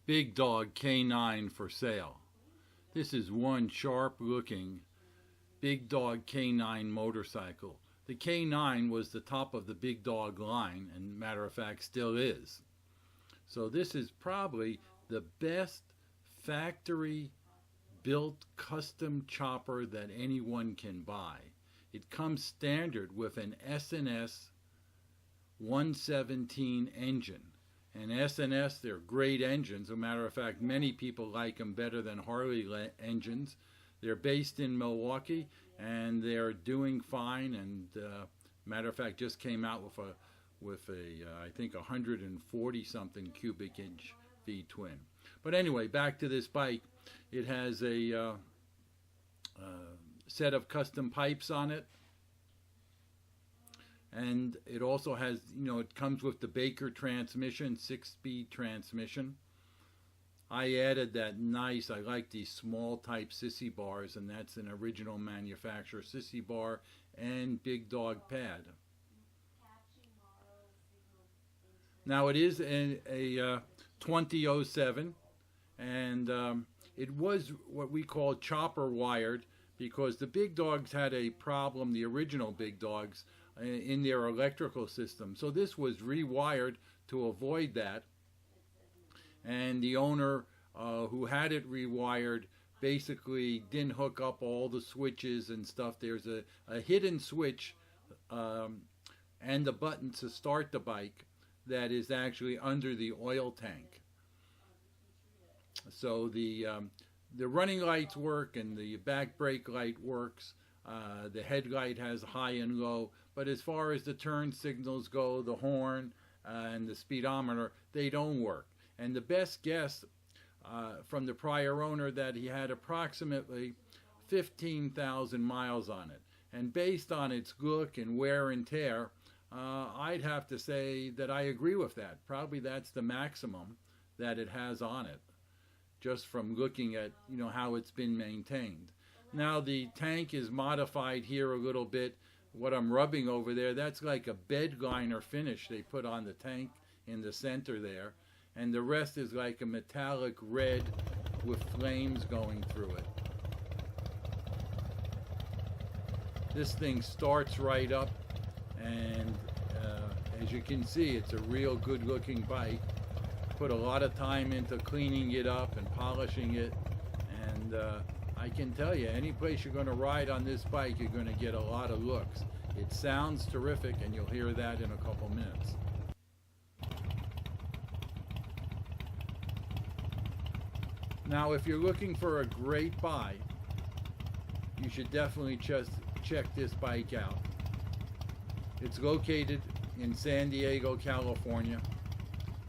Big Dog K9 for sale. This is one sharp looking Big Dog K9 motorcycle. The K9 was the top of the Big Dog line, and matter of fact still is. So this is probably the best factory built custom chopper that anyone can buy. It comes standard with an S&S 117 engine. And S&S, they're great engines. As a matter of fact, many people like them better than Harley engines. They're based in Milwaukee, and they're doing fine. And matter of fact, just came out with a I think 140 something cubic inch V-twin. But anyway, back to this bike. It has a set of custom pipes on it. And it also has, it comes with the Baker transmission, 6-speed transmission. I added that nice, I like these small type sissy bars, and that's an original manufacturer sissy bar and Big Dog pad. Now it is a 2007, and it was what we call chopper wired, because the Big Dogs had a problem, the original Big Dogs, in their electrical system. So this was rewired to avoid that. And the owner who had it rewired basically didn't hook up all the switches and stuff. There's a hidden switch and the button to start the bike that is actually under the oil tank. So the running lights work and the back brake light works. The headlight has high and low, but as far as the turn signals go, the horn and the speedometer, they don't work. And the best guess from the prior owner that he had approximately 15,000 miles on it. And based on its look and wear and tear, I'd have to say that I agree with that. Probably that's the maximum that it has on it, just from looking at how it's been maintained. Now the tank is modified here a little bit. What I'm rubbing over there, that's like a bed liner finish they put on the tank in the center there. And the rest is like a metallic red with flames going through it. This thing starts right up, and as you can see, it's a real good looking bike. Put a lot of time into cleaning it up and polishing it, and I can tell you, any place you're going to ride on this bike, you're going to get a lot of looks. It sounds terrific, and you'll hear that in a couple minutes. Now, if you're looking for a great buy, you should definitely just check this bike out. It's located in San Diego, California.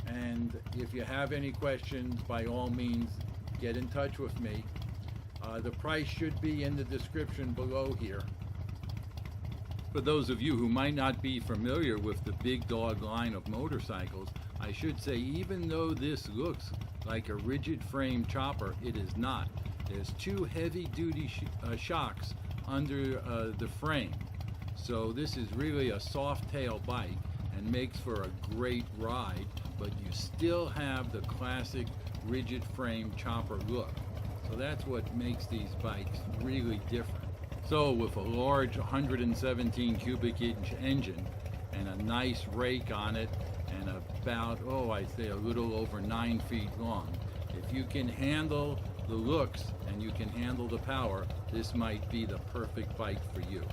And if you have any questions, by all means, get in touch with me. The price should be in the description below here. For those of you who might not be familiar with the Big Dog line of motorcycles, I should say, even though this looks like a rigid frame chopper, it is not. There's two heavy-duty shocks under the frame. So this is really a soft-tail bike and makes for a great ride, but you still have the classic rigid frame chopper look. So that's what makes these bikes really different. So with a large 117 cubic inch engine and a nice rake on it and about, I'd say a little over 9 feet long, if you can handle the looks and you can handle the power, this might be the perfect bike for you.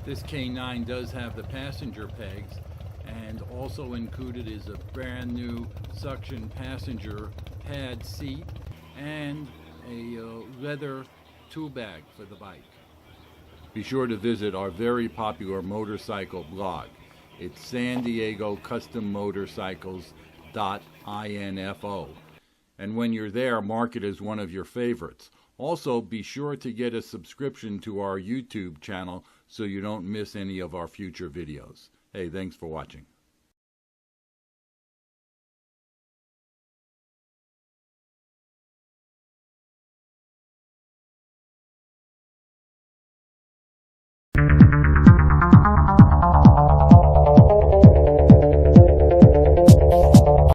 This K9 does have the passenger pegs, and also included is a brand new suction passenger pad seat and a leather tool bag for the bike. Be sure to visit our very popular motorcycle blog. It's San Diego Custom Motorcycles.info. And when you're there, mark it as one of your favorites. Also, be sure to get a subscription to our YouTube channel so you don't miss any of our future videos. Hey, thanks for watching.